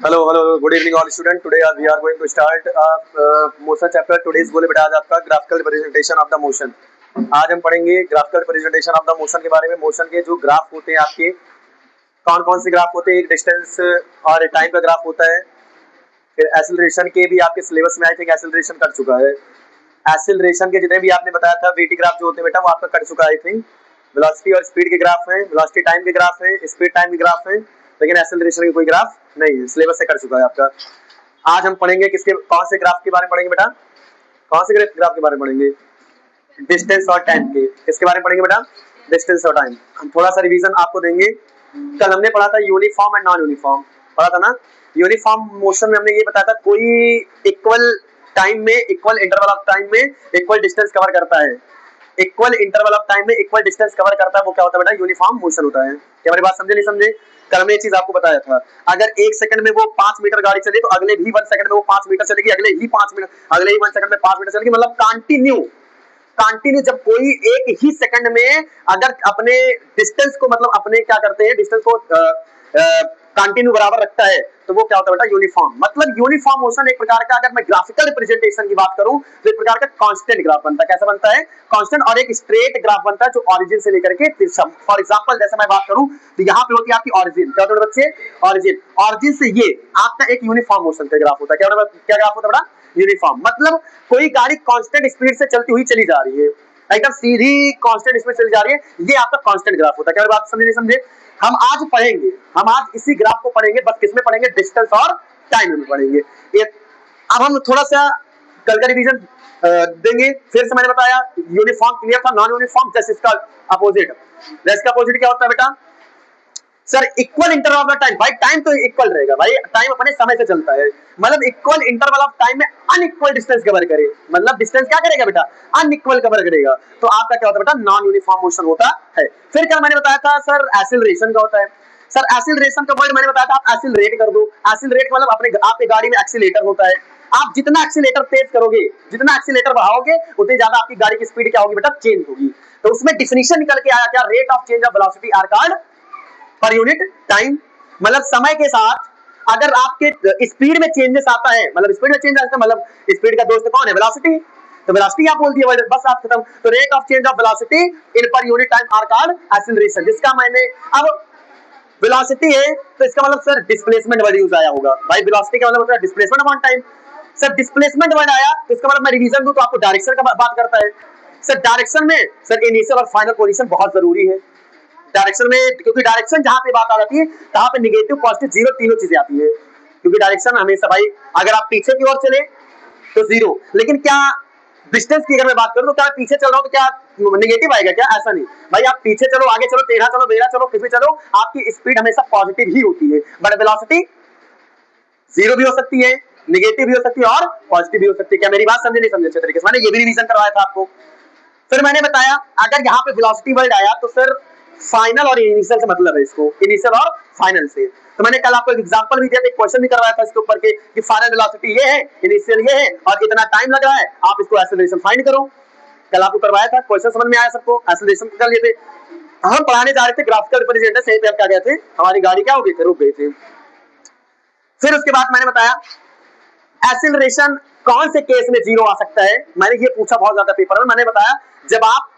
Hello, good evening all students. Today we are going to start motion chapter. Today's गोले बेटा आज आपका graphical representation of the motion. आज हम पढ़ेंगे graphical representation of the motion के बारे में। मोशन के जो ग्राफ होते हैं आपके कौन कौन से ग्राफ होते हैं, एक डिस्टेंस और टाइम का ग्राफ होता है। फिर एक्सेलरेशन के भी आपके सिलेबस में आई थिंक एक्सेलरेशन कर चुका है। एक्सेलरेशन के जितने भी आपने बताया था वीटी ग्राफ जो होते हैं बेटा वो आपका कर चुका है आई थिंक। वेलोसिटी और स्पीड के ग्राफ है, वेलोसिटी टाइम के ग्राफ है, स्पीड टाइम के ग्राफ है, लेकिन एक्सेलरेशन की कोई ग्राफ नहीं है, सिलेबस से कर चुका है आपका। आज हम पढ़ेंगे किसके कौन से ग्राफ के बारे में पढ़ेंगे बेटा, कौन से ग्राफ के बारे में पढ़ेंगे, डिस्टेंस और टाइम के। किसके बारे में पढ़ेंगे बेटा, डिस्टेंस और टाइम। हम थोड़ा सा रिवीजन आपको देंगे। कल हमने पढ़ा था यूनिफॉर्म एंड नॉन यूनिफॉर्म, पढ़ा था ना। यूनिफॉर्म मोशन में हमने ये बताया था कोई इक्वल टाइम में, इक्वल इंटरवल ऑफ टाइम में इक्वल डिस्टेंस कवर करता है। इक्वल इंटरवल ऑफ टाइम में इक्वल डिस्टेंस कवर करता है, वो क्या होता है बेटा, यूनिफॉर्म मोशन होता है। क्या हमारी बात समझे नहीं समझे? कल हमने ये चीज आपको बताया था। अगर 1 सेकंड में वो 5 मीटर गाड़ी चले तो अगले भी 1 सेकंड में वो 5 मीटर चलेगी, अगले ही 5 मिनट, अगले ही 1 सेकंड में 5 मीटर चलेगी, मतलब कंटिन्यू जब कोई एक ही सेकंड में अगर अपने डिस्टेंस को, मतलब अपने क्या करते हैं, डिस्टेंस को कंटिन्यू बराबर रखता है तो वो क्या होता है बेटा, यूनिफॉर्म। मतलब यूनिफॉर्म मोशन एक प्रकार का, अगर मैं ग्राफिकल रिप्रेजेंटेशन की बात करूं तो एक प्रकार का कांस्टेंट ग्राफ बनता है। कैसा बनता है? कांस्टेंट, और एक स्ट्रेट ग्राफ बनता है जो ओरिजिन से लेकर के तिरछा। फॉर एग्जांपल जैसे मैं बात करूं तो यहाँ पे होती है आपकी ओरिजिन। क्या होता है बच्चे? ओरिजिन। ओरिजिन से ये आपका एक यूनिफॉर्म मोशन का ग्राफ होता है। क्या ग्राफ होता है बेटा? यूनिफॉर्म। मतलब कोई गाड़ी कांस्टेंट स्पीड से चलती हुई चली जा रही है, एकदम सीधी कांस्टेंट स्पीड चली जा रही है, ये आपका कांस्टेंट ग्राफ होता है। क्या बात समझे नहीं समझे? हम आज पढ़ेंगे, हम आज इसी ग्राफ को पढ़ेंगे, बस किसमें पढ़ेंगे, डिस्टेंस और टाइम में पढ़ेंगे। अब हम थोड़ा सा कल का रिवीजन देंगे। फिर से मैंने बताया यूनिफॉर्म क्लियर था, नॉन यूनिफॉर्म जस्ट इसका अपोजिट। इसका अपोजिट क्या होता है बेटा? Sir equal interval of time. भाई टाइम तो इक्वल रहेगा भाई, टाइम अपने समय से चलता है। मतलब इक्वल इंटरवल ऑफ टाइम में अनइक्वल डिस्टेंस कवर करे, मतलब डिस्टेंस क्या करेगा बेटा, अनइक्वल कवर करेगा। तो आपका क्या होता है बेटा, नॉन यूनिफॉर्म मोशन होता है। फिर क्या मैंने बताया था सर, एक्सेलरेशन का होता है। सर एक्सेलरेशन का वर्ड मैंने बताया था, आप एक्सेलरेट कर दो। एक्सेलरेट मतलब अपने आपके गाड़ी में एक्सीलेटर होता है। आप जितना एक्सीलेटर तेज करोगे, जितना एक्सीलेटर बढ़ाओगे, उतनी ज्यादा आपकी गाड़ी की स्पीड क्या होगी बेटा, चेंज होगी। तो उसमें डिफिनीशन निकल के आया क्या, rate of change of velocity are called per unit time. मतलब समय के साथ अगर आपके स्पीड में चेंजेस आता है, मतलब स्पीड में चेंज आता है, मतलब स्पीड का दोस्त कौन है, वेलोसिटी। तो वेलोसिटी आप बोल दिए, बस आप खत्म। तो rate of change of velocity in per unit time are called acceleration. जिसका मैंने अब वेलोसिटी है तो इसका मतलब सर डिस्प्लेसमेंट वर्ड यूज आया होगा। भाई वेलोसिटी का मतलब होता है displacement upon time. Sir displacement word आया तो इसका मतलब मैं रिवीजन दूं तो आपको डायरेक्शन का बात करता है। सर डायरेक्शन में सर इनिशियल और फाइनल पोजीशन बहुत जरूरी है डायरेक्शन में, क्योंकि डायरेक्शन जहां पे बात आ जाती है तहां पे नेगेटिव पॉजिटिव जीरो तीनों चीजें आती है। क्योंकि डायरेक्शन हमेशा भाई, अगर आप पीछे की ओर चले तो जीरो, लेकिन क्या डिस्टेंस की अगर मैं बात करूं तो क्या पीछे चल रहा हूं तो क्या नेगेटिव आएगा क्या? ऐसा नहीं भाई, आप पीछे चलो, आगे चलो, टेढ़ा चलो, बेड़ा चलो, किसी चलो, आपकी स्पीड हमेशा पॉजिटिव ही होती है। बट वेलोसिटी जीरो भी हो सकती है, नेगेटिव भी हो सकती है और पॉजिटिव भी हो सकती है। क्या मेरी बात समझे नहीं समझे अच्छे तरीके से? मैंने ये भी रिवीजन करवाया था आपको। फिर मैंने बताया अगर यहाँ पे वेलोसिटी वर्ड आया तो सर फाइनल और इनिशियल से मतलब है, इसको इनिशियल और फाइनल से। तो मैंने कल आपको एक एग्जांपल भी दिया था, एक क्वेश्चन भी करवाया था इसके ऊपर के कि फाइनल वेलोसिटी ये है, इनिशियल ये है, और इतना टाइम लग रहा है, आप इसको एक्सेलरेशन फाइंड करो। कल आपको करवाया था, क्वेश्चन समझ में आया सबको? एक्सेलरेशन कर लिए थे। हम पढ़ाने जा रहे थे ग्राफिकल रिप्रेजेंटेशन, सही पे आप क्या गए थे, हमारी गाड़ी क्या हो गई थी, रुक गई थी। फिर उसके बाद मैंने बताया एक्सेलरेशन कौन से केस में जीरो आ सकता है। मैंने ये पूछा बहुत ज्यादा पेपर में। मैंने बताया जब आप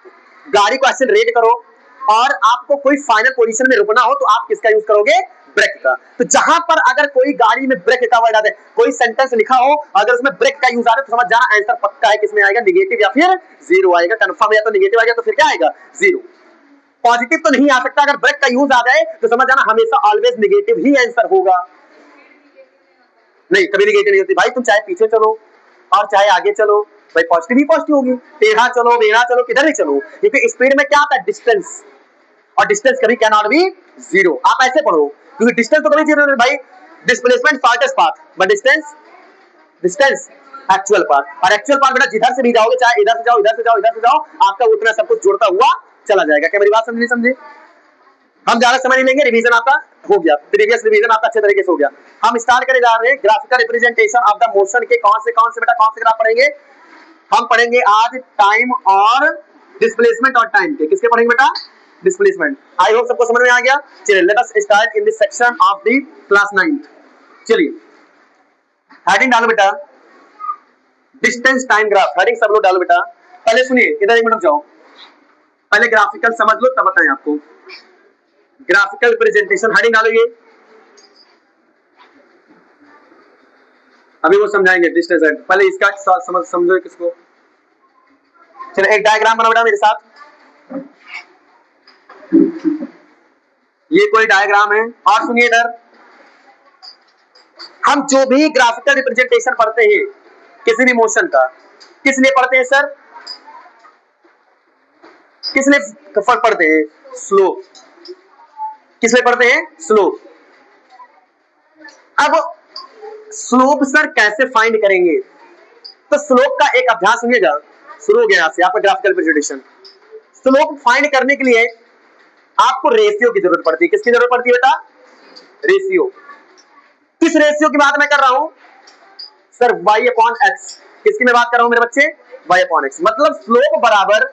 गाड़ी को एक्सेलरेट करो और आपको कोई फाइनल पोजीशन में रुकना हो तो आप किसका यूज करोगे, ब्रेक का। तो जहां पर अगर कोई गाड़ी में ब्रेक का वर्ड आता है, कोई सेंटेंस लिखा हो अगर उसमें ब्रेक का यूज आ रहा है तो समझ जाना आंसर पक्का है, किसमें आएगा, नेगेटिव या फिर जीरो आएगा। कंफर्म, या तो नेगेटिव आएगा तो फिर क्या आएगा, जीरो। पॉजिटिव तो नहीं आ सकता, अगर ब्रेक का यूज आ जाए तो समझ जाना हमेशा ऑलवेज नेगेटिव ही आंसर होगा। नहीं, कभी नेगेटिव नहीं होती भाई, तुम चाहे पीछे चलो और चाहे आगे चलो, भाई पॉजिटिव ही पॉजिटिव होगी। टेढ़ा चलो, बेड़ा चलो, किधर भी चलो, क्योंकि स्पीड में क्या आता है, डिस्टेंस, और डिस्टेंस कभी कैन नॉट बी जीरो। आप ऐसे पढ़ो, क्योंकि डिस्टेंस तो कभी जीरो नहीं भाई। Displacement shortest path, but distance actual path. और एक्चुअल पाथ बेटा जिधर से भी जाओगे, चाहे इधर से जाओ, इधर से जाओ, इधर से जाओ, आपका उतना सब कुछ जुड़ता हुआ चला जाएगा। क्या मेरी बात समझे समझे? हम ज्यादा समय नहीं लेंगे, रिवीजन आपका हो गया, प्रीवियस रिवीजन आपका अच्छे तरीके से हो गया। हम स्टार्ट करने जा रहे हैं graphical representation of the motion के कौन से बेटा, कौन से ग्राफ पढ़ेंगे? हम पढ़ेंगे आज टाइम और डिस्प्लेसमेंट और टाइम के। किसके पढ़ेंगे बेटा? डिस्प्लेसमेंट। आई होप सबको समझ में आ गया। चलिए let us start in this section of the class 9। चलिए हेडिंग डालो बेटा, डिस्टेंस टाइम ग्राफ। हेडिंग सब लोग डालो बेटा। पहले सुनिए, इधर एक मिनट जाओ, पहले ग्राफिकल समझ लो तब बताएं आपको। ग्राफिकल प्रेजेंटेशन हेडिंग डालो ये, अभी वो समझाएंगे डिस्टेंस। पहले इसका समझो किसको। चलो एक डायग्राम बनाओ बेटा मेरे साथ। ये कोई डायग्राम है। और सुनिए इधर, हम जो भी ग्राफिकल रिप्रेजेंटेशन पढ़ते हैं किसी भी मोशन का, किस लिए पढ़ते हैं सर? किस लिए पढ़ते हैं? स्लोप। किस लिए पढ़ते हैं? स्लोप। अब स्लोप सर कैसे फाइंड करेंगे? तो स्लोप का एक अभ्यास सुनिएगा, शुरू हो गया यहां से आपका ग्राफिकल रिप्रेजेंटेशन। स्लोप फाइंड करने के लिए आपको रेशियो की जरूरत पड़ती है। किसकी जरूरत पड़ती है बेटा? रेशियो। किस रेशियो की बात मैं कर रहा हूं सर? y/x। किसकी मैं बात कर रहा हूं मेरे बच्चे? y/x। मतलब स्लोप बराबर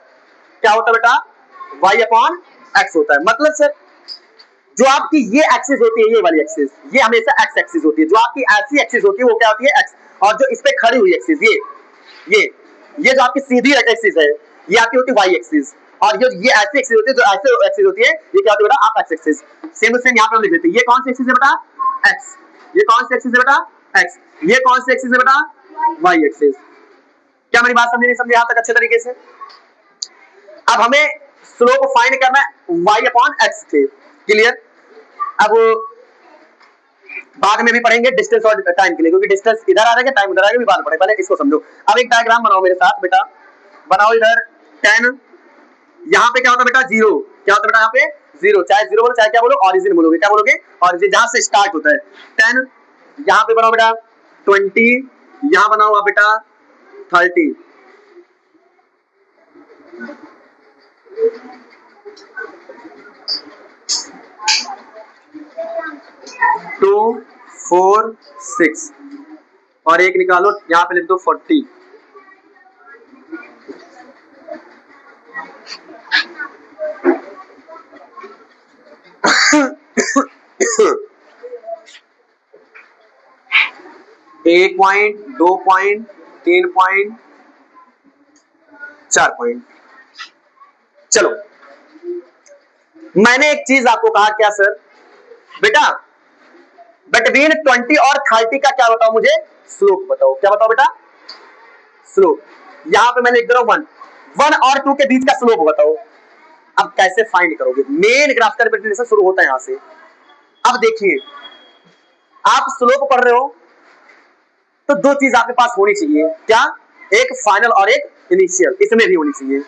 क्या होता है बेटा? y/x होता है। मतलब सर जो आपकी ये एक्सिस होती है, ये वाली एक्सिस, ये हमेशा x एक्सिस होती है। जो आपकी ऐसी एक्सिस होती है वो क्या होती है? x। और जो इस पे खड़ी हुई एक्सिस, ये जो आपकी सीधी एक्सिस है, ये आपकी होती है y एक्सिस। और ये ऐसी एक्सिस होती है, जो ऐसे एक्सिस होती है, ये क्या होती है बेटा? आप x axis. Same to same यहां पे हम लिख देते हैं। ये कौन सी एक्सिस है बेटा? x। ये कौन सी एक्सिस है बेटा? x। ये कौन सी एक्सिस है बेटा? y axis. क्या मेरी बात समझे नहीं समझे यहां तक अच्छे तरीके से? अब हमें स्लोप फाइंड करना है y/x से। क्लियर? अब बाद में भी पढ़ेंगे डिस्टेंस और टाइम के लिए, क्योंकि डिस्टेंस इधर आ जाएगा, टाइम उधर आएगा, भी बाद में पढ़े। पहले इसको समझो। अब एक डायग्राम बनाओ मेरे साथ बेटा। बनाओ इधर 10। यहाँ पे क्या होता है बेटा? 0। क्या होता है बेटा? यहाँ पे 0। चाहे 0 बोलो चाहे क्या बोलो, ऑरिजिन बोलोगे। क्या बोलोगे? ऑरिजिन, जहां से स्टार्ट होता है 10। यहाँ पे बनाओ बेटा 20। यहाँ बनाओ आप बेटा 30। 2 4 6 और एक निकालो, यहाँ पे लिख दो 40। एक पॉइंट, 2 पॉइंट, 3 पॉइंट, 4 पॉइंट। चलो मैंने एक चीज आपको कहा, क्या सर? बेटा बिटवीन 20 और 30 का क्या बताओ मुझे? स्लोप बताओ। क्या बताओ बेटा? स्लोप। यहां पे मैं लिख दे रहा हूं 1 और 2 के बीच का स्लोप बताओ। अब कैसे फाइंड करोगे? मेन ग्राफिकल रिप्रेजेंटेशन शुरू होता है यहां से। अब देखिए, आप स्लोप पढ़ रहे हो तो दो चीज आपके पास होनी चाहिए। क्या? एक फाइनल और एक इनिशियल, इसमें भी होनी चाहिए।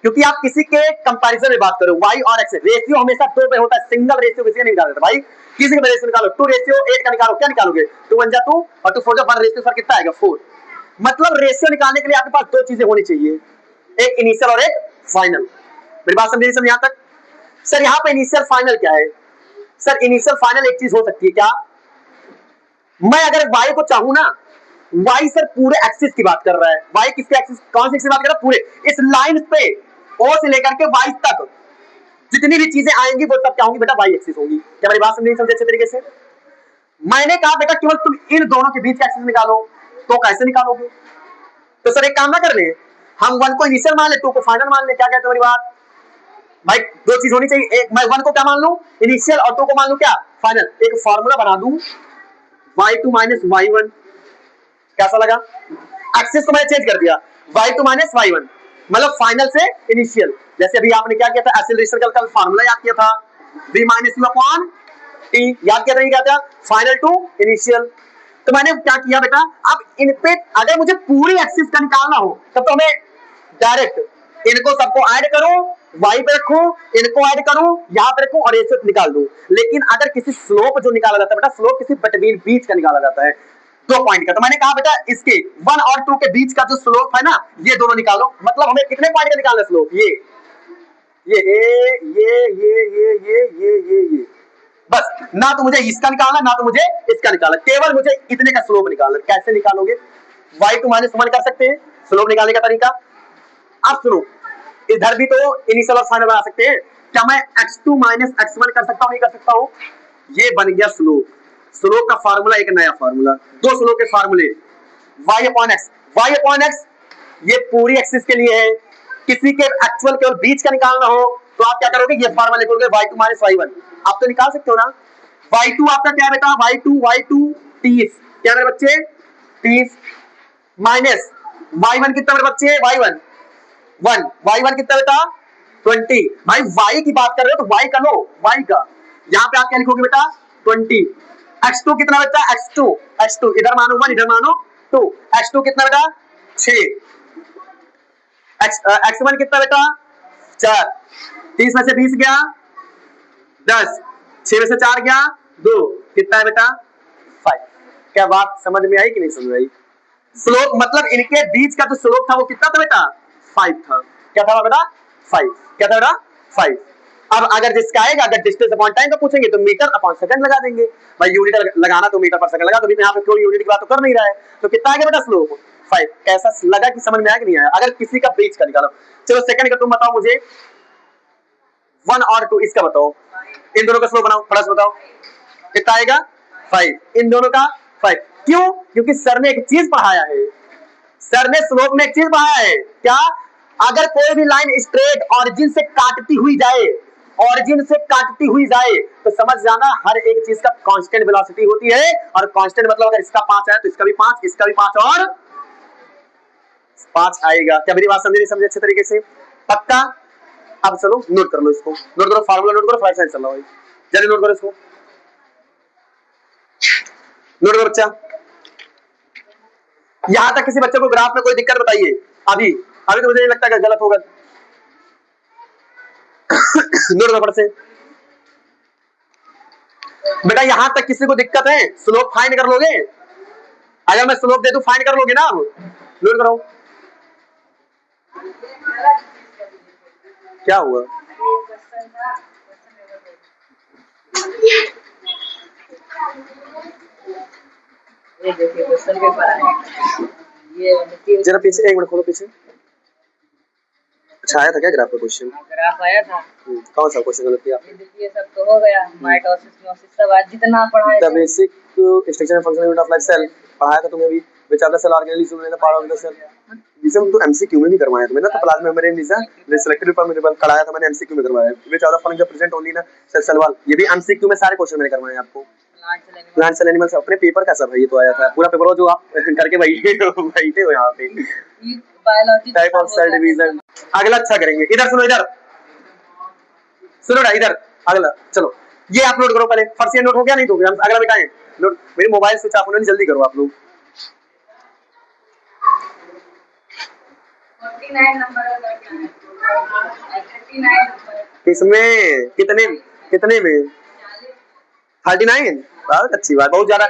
क्योंकि आप किसी के कंपैरिजन में बात करो, y और x रेशियो हमेशा 2 पे होता है। सिंगल रेशियो किसी का नहीं निकाल देता भाई। किसी का रेशियो निकालो, 2:8 का निकालो। क्या निकालोगे? 2 1 जा 2 और 2 4 जा 1 रेशियो सर कितना आएगा? 4। मतलब रेशियो निकालने के लिए आपके पास दो चीजें होनी चाहिए, एक इनिशियल और एक फाइनल। मेरी बात समझिए सब यहां तक? सर यहाँ पे इनिशियल फाइनल क्या है? सर इनिशियल फाइनल एक चीज हो सकती है। क्या? मैं अगर y को चाहूं ना, y सर पूरे एक्सिस की बात कर रहा है। y किसके एक्सिस, कौन सी एक्सिस की बात कर रहा है? पूरे इस लाइन पे o से लेकर के y तक जितनी भी चीजें आएंगी वो सब क्या होंगी बेटा? y एक्सिस होगी। क्या मेरी बात समझे अच्छे तरीके से? मैंने कहा बेटा केवल तुम इन दोनों के बीच का एक्सिस निकालो। तो कैसे निकालोगे? तो सर एक काम ना कर ले, हम 1 को इनिशियल मान ले, 2 को फाइनल मान ले। क्या कहते हो मेरी बात? भाई दो चीज होनी चाहिए, एक मैं 1 को क्या मान लूं? इनिशियल, और 2 को मान लूं क्या? फाइनल। एक फॉर्मूला बना दूं y2 माइनस y1। कैसा लगा? एक्सिस को मैंने चेंज कर दिया, y2 माइनस y1 मतलब फाइनल से इनिशियल। जैसे अभी आपने क्या किया था? एक्सीलरेशन का फार्मूला याद किया था, v minus u upon t। याद किया था? क्या था? Final to initial. तो मैंने क्या किया बेटा, अब इन पे अगर मुझे पूरी एक्सिस का निकालना हो तब तो हमें डायरेक्ट इनको सबको ऐड करूं, y पे रखूं, इनको ऐड करूं, यहां पे रखूं और ये सब निकाल दूं। लेकिन अगर किसी स्लोप जो निकाला जाता है बेटा, स्लोप किसी बिटवीन बीच का निकाला जाता है, 2 पॉइंट का। तो मैंने कहा बेटा इसके 1 और 2 के बीच का जो स्लोप है ना, ये दोनों निकालो। मतलब हमें कितने पॉइंट का निकालना है स्लोप? ये बस। ना तो मुझे इसका निकालना, ना तो मुझे इसका निकालना, केवल मुझे इतने का स्लोप निकालना। कैसे निकालोगे? y2 माइनस 1 कर सकते हैं स्लोप निकालने का तरीका। अब सुनो, इधर भी तो इनिशियल और फाइनल बना सकते हैं। क्या मैं x2 माइनस x1 कर सकता हूं? नहीं कर सकता हूं? ये बन गया स्लोप। स्लोप का फार्मूला एक नया फार्मूला, दो स्लोप के फार्मूले, y upon x, y upon x ये पूरी एक्सिस के लिए है, किसी के एक्चुअल केवल बीच का निकालना हो तो आप क्या करोगे, ये फार्मूला लिखोगे y2 माइनस y1, आप तो निकाल सकते हो ना। y2 आपका क्या बेटा, y2 30, क्या मेरे बच्चे 30, माइनस y1 कितना मेरे बच्चे, y1 1, y1 कितना बेटा 20। भाई y की बात कर रहे हो तो y का लो, y का, यहाँ पे आप क्या लिखोगे बेटा 20। x2 कितना बेटा, x2 इधर मानो 1 इधर मानो 2, x2 कितना बेटा 6, x1 कितना बेटा 4, 30 में से 20 गया 10, 6 में से 4 गया 2, कितना है बेटा 5। क्या बात समझ में आई कि नहीं समझ में आई। स्लोप मतलब इनके बीच का जो स्लोप था वो कितना था बेटा 5 था, क्या था बेटा 5, क्या था बेटा 5। अब अगर जिसका आएगा, अगर डिस्टेंस अपॉन टाइम का पूछेंगे तो मीटर अपॉन सेकंड लगा देंगे, भाई यूनिट लगाना तो मीटर पर सेकंड लगा, तो यहाँ पे कोई यूनिट की बात तो कर नहीं रहा है, तो कितना आ गया बेटा स्लोप 5। कैसा लगा कि समझ में आया कि नहीं आया। अगर किसी का बीच का निकालो, चलो सेकंड का तुम बताओ मुझे, 1 और 2 इसका बताओ, इन दोनों का स्लोप बनाओ थोड़ा सा बताओ, कितना आएगा 5, इन दोनों का 5। क्यों, क्योंकि सर ने एक चीज पढ़ाया है, सर ने स्लोप में एक चीज पढ़ाया है, क्या, अगर कोई भी लाइन स्ट्रेट ऑरिजिन से काटती हुई जाए, ऑरिजिन से काटती हुई जाए तो समझ जाना हर एक चीज का कांस्टेंट वेलोसिटी होती है, और कांस्टेंट मतलब अगर इसका 5 है तो इसका भी 5, इसका भी 5 और 5 आएगा। क्या मेरी बात समझे नहीं समझे अच्छे तरीके से, पक्का। अब चलो नोट कर लो, इसको नोट करो, फार्मूला नोट करो, 5 साइन चल रहा है, जल्दी नोट करो इसको, नोट करो बच्चा। यहां तक किसी बच्चे को ग्राफ में कोई दिक्कत बताइए, अभी अभी तो मुझे नहीं लगता कि गलत होगा। नोट करो से बेटा, यहां तक किसी को दिक्कत है, स्लोप फाइंड कर लोगे, अगर मैं स्लोप दे दूं फाइंड कर लोगे ना, अब नोट करो क्या हुआ। ये देखिए क्वेश्चन पेपर है, ये जरा पीछे, एक मिनट खोलो पीछे, अच्छा आया था क्या ग्राफ का क्वेश्चन, ग्राफ आया था, कौन सा क्वेश्चन गलत किया, ये देखिए सब तो हो गया, माइटोसिस मियोसिस सब आज जितना पढ़ाए द थे। Basic structure and function unit of life cell पढ़ाया था तुम्हें भी, which are the cell organelles in the part of the cell, जिसे हम तो एमसीक्यू में भी करवाया था मैंने, तो plasma membrane is the selected permeable कराया था मैंने, एमसीक्यू में करवाया, which are the function present only in cell wall, ये भी एमसीक्यू में सारे क्वेश्चन मैंने करवाए आपको। प्लांट सेल एनिमल्स अपने पेपर का सब है, ये तो आया था पूरा पेपर जो आप करके बैठे हो यहाँ पे, biology type of cell division. अगला अच्छा करेंगे, इधर सुनो, इधर सुनो ना, इधर अगला चलो, ये आप नोट करो पहले, फर्स्ट ये नोट हो गया, नहीं तो हम अगला बिठाएं नोट, मेरे मोबाइल स्विच ऑफ होने, जल्दी करो आप लोग। 49 नंबर है, 39 नंबर इसमें कितने कितने में 39, बहुत अच्छी बात, बहुत ज्यादा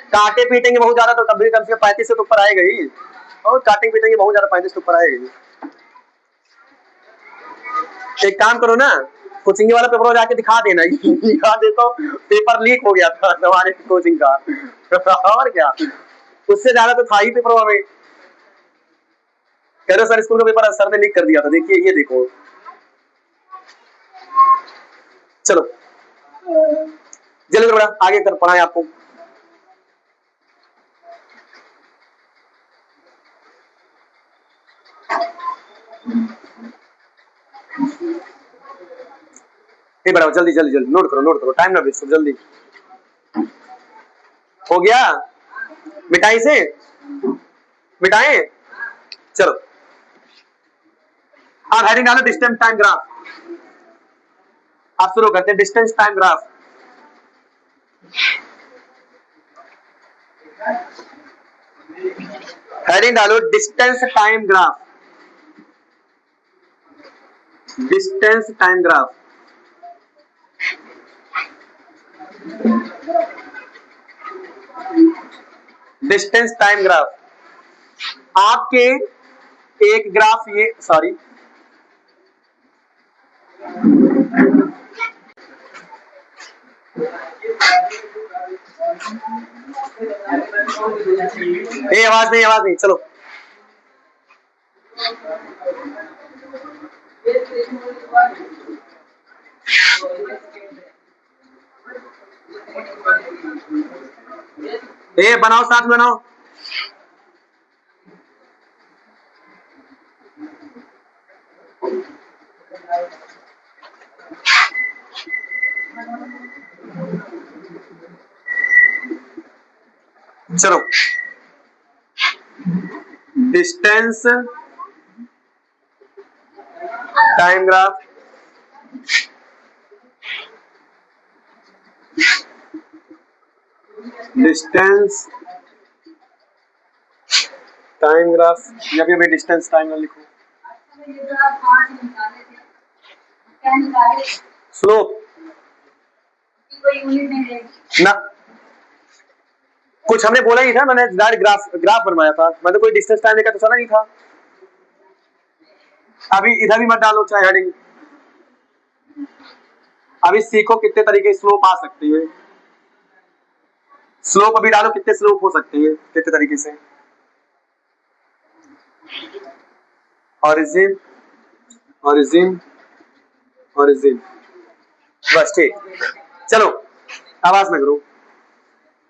काटे पीटेंगे बहुत ज्यादा तो कभी कम से कम 35 से तो ऊपर आएगा ही, और काटे पीटेंगे बहुत ज्यादा 35 से ऊपर आएगा ही। एक काम करो ना, कोचिंग वाला पेपर जाके दिखा देना, दिखा दे तो पेपर लीक हो गया था हमारे कोचिंग का और क्या, उससे ज्यादा तो था ही पेपर में, कह रहे सर स्कूल का पेपर सर ने लीक कर दिया था, देखिए ये देखो, चलो जल्दी बड़ा आगे कर पढ़ाएं आपको। नहीं बढ़ाओ, जल्दी जल्दी जल्दी नोट करो, टाइम ना वेस्ट, जल्दी हो गया, मिटाई से मिटाएं, चलो आप हेडिंग डालो डिस्टेंस टाइम ग्राफ, आप शुरू करते हैं डिस्टेंस टाइम ग्राफ, हेडिंग डालो distance time graph, distance time graph, distance time graph, आपके एक ग्राफ ये, सॉरी आवाज नहीं चलो, ए बनाओ, साथ में बनाओ। चलो, distance time graph, distance time graph, या फिर डिस्टेंस टाइम ग्राफ लिखो। स्लोप ना, कुछ हमने बोला ही था, मैंने डायरेक्ट ग्राफ बनवाया था, मैंने कोई डिस्टेंस टाइम लेकर तो चला नहीं था। अभी इधर भी मत डालो चाहे हेडिंग। अभी सीखो कितने तरीके स्लोप आ सकते हैं। स्लोप अभी डालो, कितने स्लोप हो सकते हैं, कितने तरीके से। ऑरिजिन, ऑरिजिन, ऑरिजिन, बस ठीक। चलो आवाज में करो।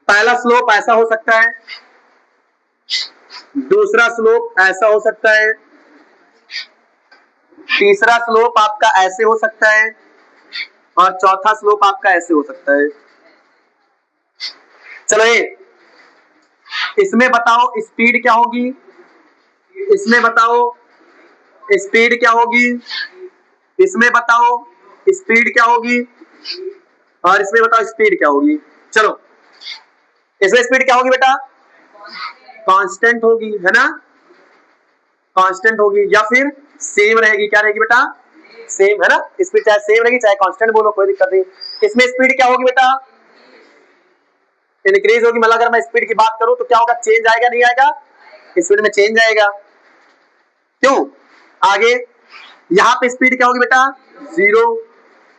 पहला स्लोप ऐसा हो सकता है, दूसरा स्लोप ऐसा हो सकता है, तीसरा स्लोप आपका ऐसे हो सकता है, और चौथा स्लोप आपका ऐसे हो सकता है। चलो ये इसमें बताओ स्पीड क्या होगी, इसमें बताओ स्पीड क्या होगी, इसमें बताओ स्पीड क्या होगी, और इसमें बताओ स्पीड क्या होगी। चलो इसमें स्पीड क्या होगी बेटा, कांस्टेंट होगी, है ना, कांस्टेंट होगी, या फिर सेम रहेगी। क्या रहेगी बेटा, सेम, है ना। स्पीड चाहे सेम रहेगी चाहे कांस्टेंट बोलो, कोई दिक्कत नहीं। इसमें स्पीड क्या होगी बेटा, इंक्रीज होगी। मतलब अगर मैं स्पीड की बात करूं तो क्या होगा, चेंज आएगा नहीं आएगा, स्पीड में चेंज आएगा। क्यों, आगे यहाँ पे स्पीड क्या होगी बेटा, जीरो।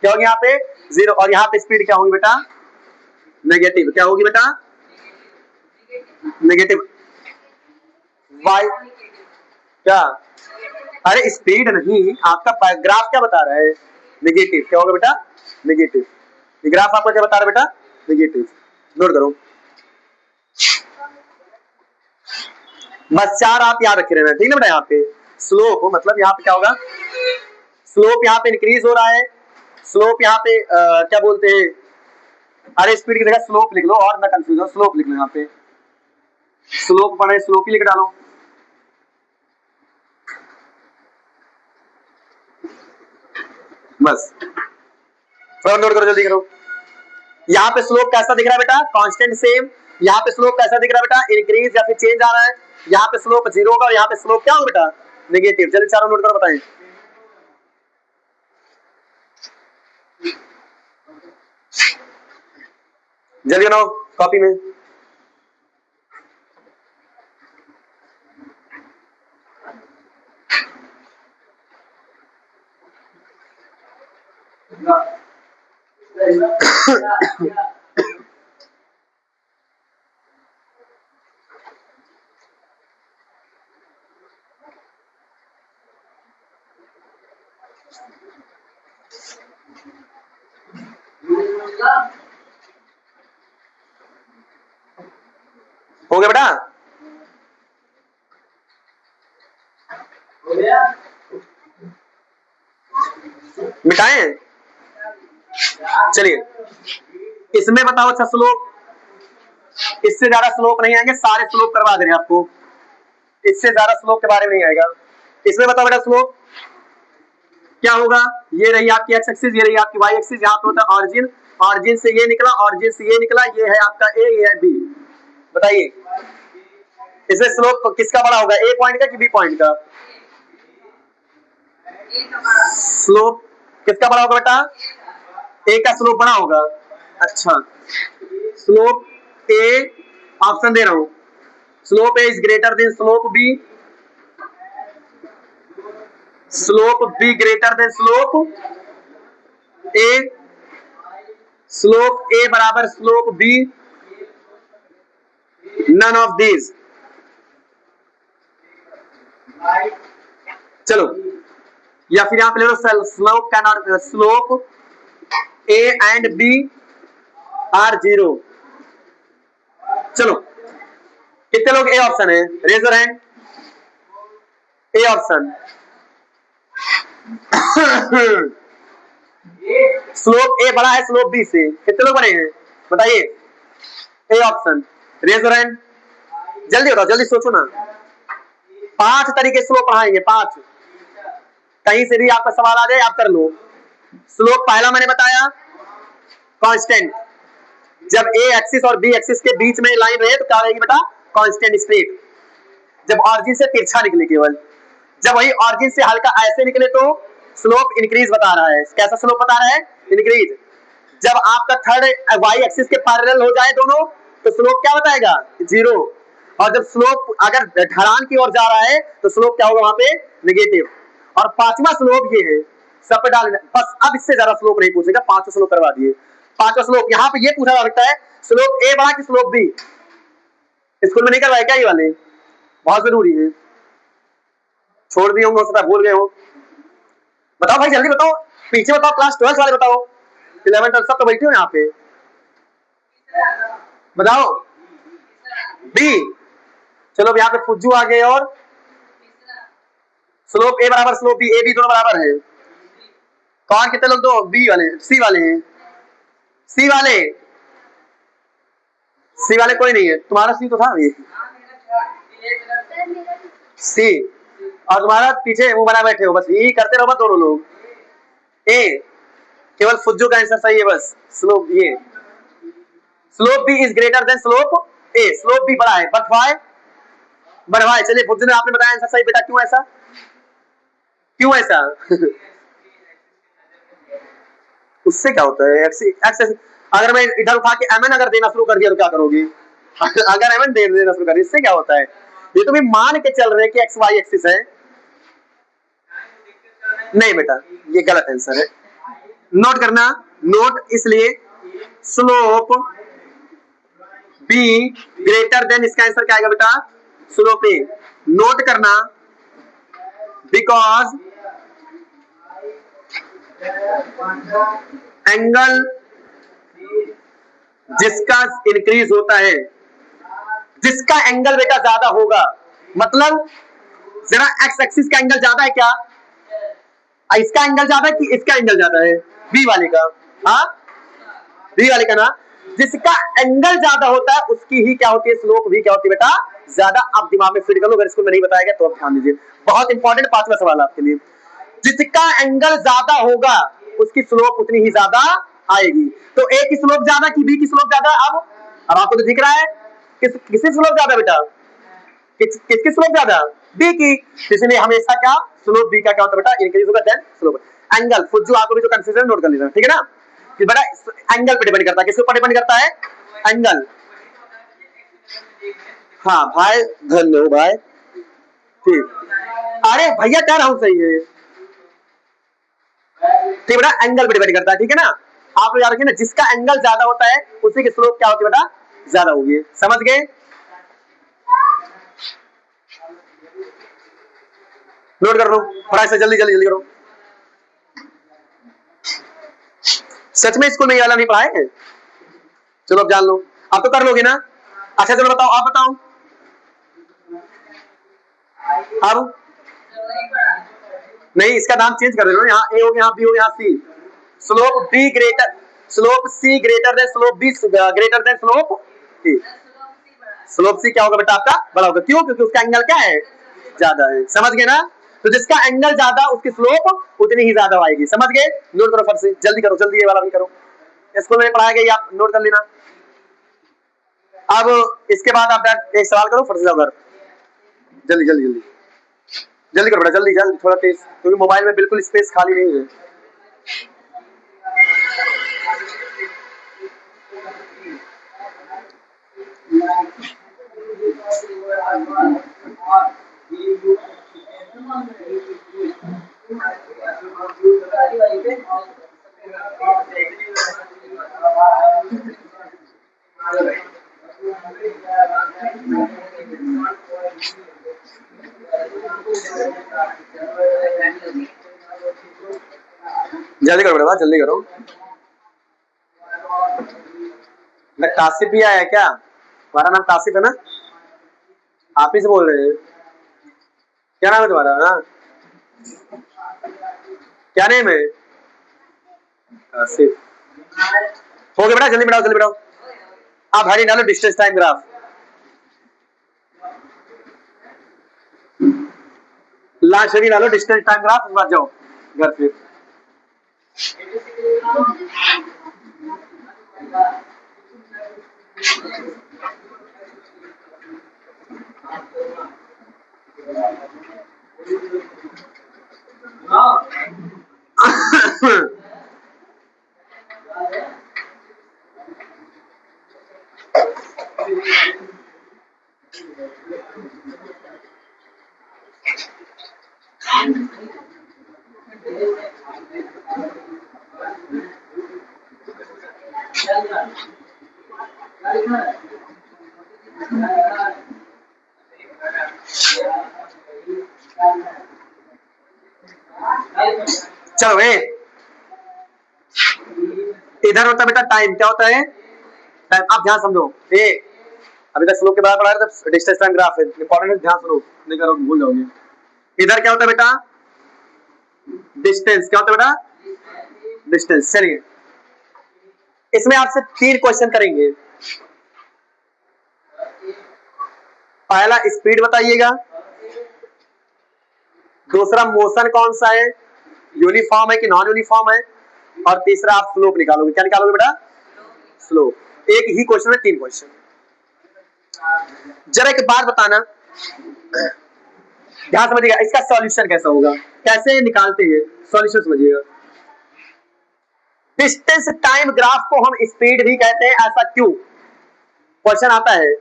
क्या होगी यहाँ पे, जीरो। और यहाँ पे स्पीड क्या होगी बेटा, नेगेटिव। क्या होगी बेटा, नेगेटिव। वाई क्या, अरे स्पीड नहीं, आपका ग्राफ क्या बता रहा है, नेगेटिव। क्या होगा बेटा, नेगेटिव। ये ग्राफ आपका क्या बता रहा है बेटा, नेगेटिव। नोट करो, बस चार आप याद रखे रहना, ठीक है बेटा। यहाँ पे स्लोप मतलब यहाँ पे क्या होगा, स्लोप यहाँ पे इंक्रीज हो रहा है, स्लोप यहाँ पे क्या बोलते हैं, अरे स्पीड की जगह स्लोप लिख लो और ना कंफ्यूज हो, स्लोप लिख लो। यहाँ पे स्लोप पढ़े, स्लोप ही लिख डालो। बस थोड़ा नोट करो, जल्दी करो। यहाँ पे स्लोप कैसा दिख रहा है बेटा, कांस्टेंट सेम। यहाँ पे स्लोप कैसा दिख रहा है बेटा, इंक्रीज या फिर चेंज आ रहा है। यहाँ पे स्लोप जीरो होगा और यहाँ पे स्लोप क्या होगा बेटा, नेगेटिव। जल्दी चारों नोट करो, बताएं। जल्दी बनाओ कॉपी में। हो गया बेटा, हो गया, मिटाएं। चलिए इसमें बताओ, अच्छा स्लोप, इससे ज्यादा स्लोप नहीं आएंगे, सारे स्लोप करवा दे रहे हैं आपको, इससे ज्यादा स्लोप के बारे में नहीं आएगा। इसमें बताओ बेटा स्लोप क्या होगा, ये रही आपकी एक्स एक्सिस, ये रही आपकी वाई एक्सिस। यहाँ पे होता है ऑरिजिन, ऑरिजिन से ये निकला, ऑरिजिन से ये निकला, ये है आपका ए, ये है बी। बताइए इसमें स्लोप किसका बड़ा होगा, ए पॉइंट का कि बी पॉइंट का, स्लोप किसका बड़ा होगा बेटा, ए का स्लोप बड़ा होगा। अच्छा स्लोप ए, ऑप्शन दे रहा हूं, slope A is greater than slope B, slope B greater than slope A, slope A बराबर slope B, none of these. चलो या फिर आप ले लो slope can not, slope A and B R0। चलो कितने लोग ए ऑप्शन है, raise your hand. A option slope A बड़ा है स्लोप बी से, कितने लोग बने हैं बताइए। A option, raise your hand. जल्दी बताओ, जल्दी सोचो ना। 5 तरीके स्लोप पढ़ाएंगे, 5। कहीं से भी आपका सवाल आ जाए आप कर लो। स्लोप पहला मैंने बताया कांस्टेंट, जब ए एक्सिस और बी एक्सिस के बीच में लाइन रहे तो क्या रहेगी बेटा, कांस्टेंट स्ट्रेट। जब ऑरिजिन से तिरछा निकले केवल, जब वही ऑरिजिन से हल्का ऐसे निकले तो स्लोप इंक्रीज बता रहा है। कैसा स्लोप बता रहा है, इंक्रीज। जब आपका थर्ड वाई एक्सिस के पैरेलल हो जाए दोनों तो स्लोप क्या बताएगा, 0। और जब स्लोप अगर ढलान की ओर जा रहा है तो स्लोप क्या होगा वहां पे, नेगेटिव। और पांचवा स्लोप ये है, सब पे डाल बस, अब इससे ज्यादा स्लोप नहीं पूछेगा, 5 स्लोप करवा दिए। पांचवा स्लोप यहाँ पे ये पूछा जा सकता है, स्लोप ए बड़ा कि स्लोप बी। स्कूल में नहीं करवाए क्या ये वाले, बहुत जरूरी है। छोड़ दिए होंगे हो सकता है, भूल गए हो। बताओ भाई जल्दी बताओ, पीछे बताओ, क्लास 12 वाले बताओ, 11 12 सब तो बैठे हो यहाँ पे, बताओ। बी, चलो अब यहाँ पे फुज्जू आ गए। और स्लोप ए बराबर स्लोप बी, ए बी दोनों बराबर है। कौन, कितने लोग, दो बी वाले, सी वाले हैं। सी वाले, सी वाले कोई नहीं है, तुम्हारा सी तो था ये सी, और तुम्हारा पीछे मुंह बना बैठे हो, बस यही करते रहो बस दोनों लोग। ए, केवल फुज्जू का आंसर सही है बस, स्लोप ये। Slope B is greater than slope A, slope B बड़ा है, बट वाई, बट वाई। चलिए फुज्जू ने, आपने बताया आंसर सही बेटा, क्यों ऐसा, क्यों ऐसा उससे क्या होता है, एक्स अगर मैं इधर उठा के एमएन अगर देना शुरू कर दिया तो क्या करोगी अगर एमएन देना शुरू कर दिया इससे क्या होता है, ये तो भी मान के चल रहे हैं कि एक्स वाई एक्सिस है। नहीं बेटा ये गलत आंसर है, नोट करना, नोट इसलिए स्लोप बी ग्रेटर देन, इसका आंसर क्या आएगा बेटा, स्लोप ए। नोट करना, बिकॉज एंगल जिसका इंक्रीज होता है, जिसका एंगल बेटा ज्यादा होगा, मतलब जरा एक्स एक्सिस का एंगल ज्यादा है क्या, इसका एंगल ज्यादा है कि इसका एंगल ज्यादा है, बी वाले का, हाँ बी वाले का ना, जिसका एंगल ज्यादा होता है उसकी ही क्या होती है, स्लोप भी क्या होती है बेटा, ज्यादा। आप दिमाग में फिट कर लो, अगर स्कूल में नहीं बताया गया तो आप ध्यान दीजिए, बहुत इंपॉर्टेंट 5वां सवाल आपके लिए। जिसका एंगल ज्यादा होगा उसकी स्लोप उतनी ही ज्यादा आएगी। तो ए की स्लोप ज्यादा कि बी की स्लोप ज्यादा, अब आपको तो दिख रहा है किसकी स्लोप ज्यादा बेटा, किसकी स्लोप ज्यादा, बी की। इसलिए हमेशा क्या, स्लोप बी का क्या होता है बेटा, इंक्रीज होगा देन स्लोप। एंगल फुज्जू, आपको भी जो कंफ्यूजन नोट कर लेना, ठीक है ना, कि बेटा एंगल पे डिपेंड करता है, किसके ऊपर डिपेंड करता है, एंगल। हाँ भाई धन्य हो भाई, ठीक। अरे भैया कह रहा हूं सही है, ठीक बेटा, एंगल पे डिपेंड करता है, ठीक है ना। आप याद रखिए ना, जिसका एंगल ज्यादा होता है उसी की स्लोप क्या होती है बेटा, ज्यादा होगी, समझ गए। नोट कर लो थोड़ा सा, जल्दी जल्दी जल्दी करो। सच में स्कूल में ये वाला नहीं पढ़ाए हैं, चलो अब जान लो, आप तो कर लोगे ना। अच्छा चलो बताओ, आप बताओ अब, नहीं इसका नाम चेंज कर दो, यहाँ ए हो गया, यहाँ बी हो गया, यहाँ C. Slope B greater, slope C greater than slope B greater than slope C. Slope C क्या होगा बेटा आपका, बड़ा होगा, क्यों, क्योंकि उसका एंगल क्या है, ज्यादा है, समझ गए ना। तो जिसका एंगल ज्यादा उसकी स्लोप उतनी ही ज्यादा आएगी, समझ गए। नोट करो फट से, जल्दी करो, जल्दी ये वाला भी करो, स्कूल में पढ़ाया गया, आप नोट कर लेना। अब इसके बाद आप एक सवाल करो फट से जाओ घर, जल्दी जल्दी जल्दी जल्दी करो बेटा, जल्दी जल्दी, थोड़ा तेज, क्योंकि मोबाइल में बिल्कुल स्पेस खाली नहीं है। जल्दी करो बेटा, जल्दी करो। तासिफ भी आया है क्या? तुम्हारा नाम तासिफ है ना? आप ही से बोल रहे हैं? क्या नाम है तुम्हारा? हाँ, क्या नेम है? तासिफ। हो गया बेटा, जल्दी बढ़ाओ जल्दी बढ़ाओ। आप हेडिंग डालो distance time graph. Last heading डालो डिस्टेंस टाइम ग्राफ, उसके बाद जाओ घर फिर। चलो इधर होता बेटा टाइम, क्या होता है? टाइम। आप ध्यान समझो, अभी तक स्लोप के बारे में पढ़ा रहे थे, डिस्टेंस टाइम ग्राफ है, इंपॉर्टेंट है, ध्यान सुनो, नहीं करो भूल जाओगे। इधर क्या होता है बेटा? डिस्टेंस। क्या होता है बेटा? डिस्टेंस। चलिए इसमें आपसे 3 क्वेश्चन करेंगे। पहला स्पीड बताइएगा, दूसरा मोशन कौन सा है, यूनिफॉर्म है कि नॉन यूनिफॉर्म है, और तीसरा आप स्लोप निकालोगे। क्या निकालोगे बेटा? स्लोप। एक ही क्वेश्चन में 3 क्वेश्चन। जरा एक बात बताना, ध्यान समझिएगा, इसका सॉल्यूशन कैसा होगा, कैसे निकालते हैं, सॉल्यूशन समझिएगा। डिस्टेंस टाइम ग्राफ को हम स्पीड भी कहते हैं, ऐसा क्यों? क्वेश्चन आता है,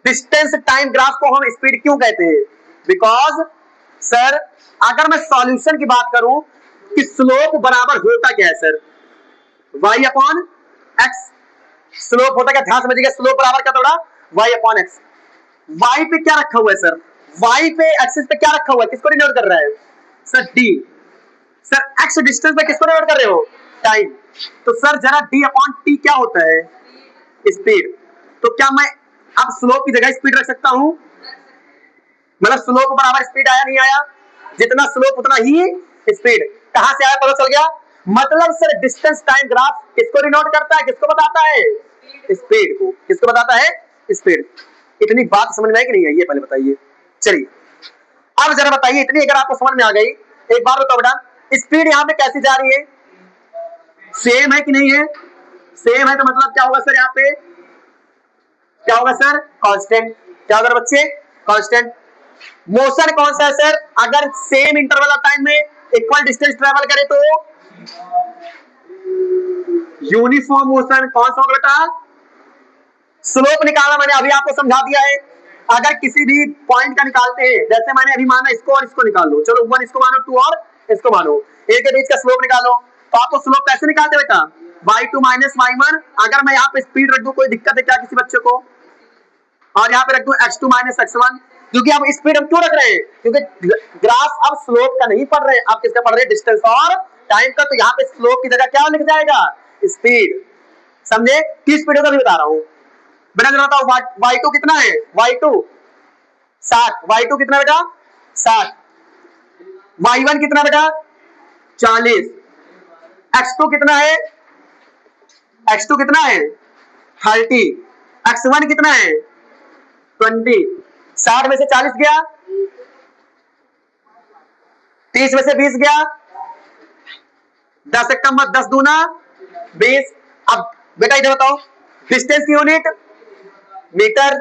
डिस्टेंस टाइम ग्राफ को हम स्पीड क्यों कहते हैं? बिकॉज सर अगर मैं सॉल्यूशन की बात करूं कि स्लोप बराबर होता क्या है sir? y upon x. Slope होता क्या? ध्यान समझिएगा, स्लोप बराबर क्या होगा? y upon x. y पे क्या रखा हुआ है सर? y पे एक्सिस पे क्या रखा हुआ है, किसको डिनोट कर रहा है sir? d। Sir x distance पे किसको डिनोट कर रहे हो? टाइम। तो सर जरा d अपॉन t क्या होता है? स्पीड। तो क्या मैं अब स्लोप की जगह स्पीड रख सकता हूं? मतलब स्लोप बराबर स्पीड आया नहीं आया? जितना स्लोप उतना ही स्पीड। कहां से आया पता चल गया? मतलब सर डिस्टेंस टाइम ग्राफ किसको डिनोट करता है, किसको बताता है? स्पीड को। किसको बताता है? स्पीड। इतनी बात समझ में आई कि नहीं आई, ये पहले बताइए। चलिए अब जरा बताइए, इतनी अगर आपको समझ में आ गई, एक बार बताओ बेटा, स्पीड यहां पे कैसी जा रही है? सेम है कि नहीं है? सेम है तो मतलब क्या होगा सर? यहाँ पे क्या होगा सर? कांस्टेंट। क्या होगा बच्चे? कांस्टेंट। मोशन कौन सा है सर? अगर सेम इंटरवल ऑफ टाइम में इक्वल डिस्टेंस ट्रेवल करे तो यूनिफॉर्म मोशन। कौन सा होगा बेटा? स्लोप निकालना मैंने अभी आपको समझा दिया है। अगर किसी भी पॉइंट का निकालते हैं, जैसे मैंने अभी माना इसको और इसको निकाल लो, चलो 1 इसको मानो, 2 और इसको मानो, ए के बीच का स्लोप निकालो, तो आपको स्लोप कैसे निकालते बेटा? y2 minus y1। अगर मैं यहाँ पे स्पीड रख दूं, कोई दिक्कत है क्या किसी बच्चे को? और यहाँ पे रख दूं x2 माइनस x1, क्योंकि अब स्पीड हम क्यों रख रहे हैं? क्योंकि ग्राफ अब स्लोप का नहीं पढ़ रहे, अब किसका पढ़ रहे हैं? डिस्टेंस और टाइम का। तो यहाँ पे स्लोप की जगह क्या लिख जाएगा? स्पीड। समझे? किस स्पीड का भी बता रहा हूं बेटा। जरा बताओ y2 कितना है? y2 60। y2 कितना बेटा? 60। y1 कितना बेटा? 40। x2 कितना है? x2 कितना है? 30। x1 कितना है? 20। 60 में से 40 गया, 30 में से 20 गया, 10 एक कम 10 दूना 20। अब बेटा इधर बताओ, डिस्टेंस की यूनिट मीटर,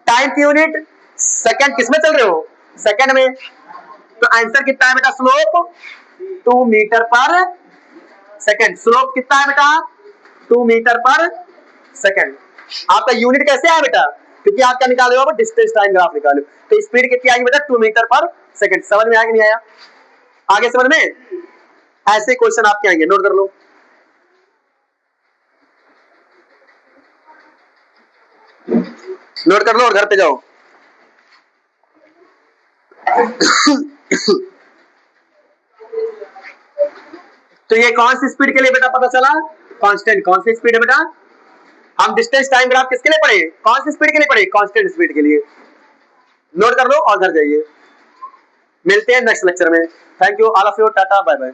टाइम की यूनिट सेकंड। किसमें चल रहे हो? सेकंड में। तो आंसर कितना है बेटा? स्लोप 2 मीटर पर सेकंड। स्लोप कितना है बेटा? 2 मीटर पर सेकंड। आपका यूनिट कैसे आया बेटा? क्योंकि आप क्या निकाले हो? डिस्टेंस टाइम ग्राफ निकाले। तो स्पीड कितनी आएगी बेटा? 2 मीटर पर सेकंड। समझ में आया कि नहीं आया? आगे समझ में? ऐसे क्वेश्चन आपके आएंगे, नोट कर लो। नोट कर लो और घर पे जाओ। तो ये कौन सी स्पीड के लिए बेटा पता चला? कांस्टेंट। कौन सी स्पीड है बेटा? हम डिस्टेंस टाइम ग्राफ किसके लिए पढ़े? कौन सी स्पीड के लिए पढ़े? कांस्टेंट स्पीड के लिए। नोट कर लो और घर जाइए। मिलते हैं नेक्स्ट लेक्चर में। Thank you all of you, tata bye bye.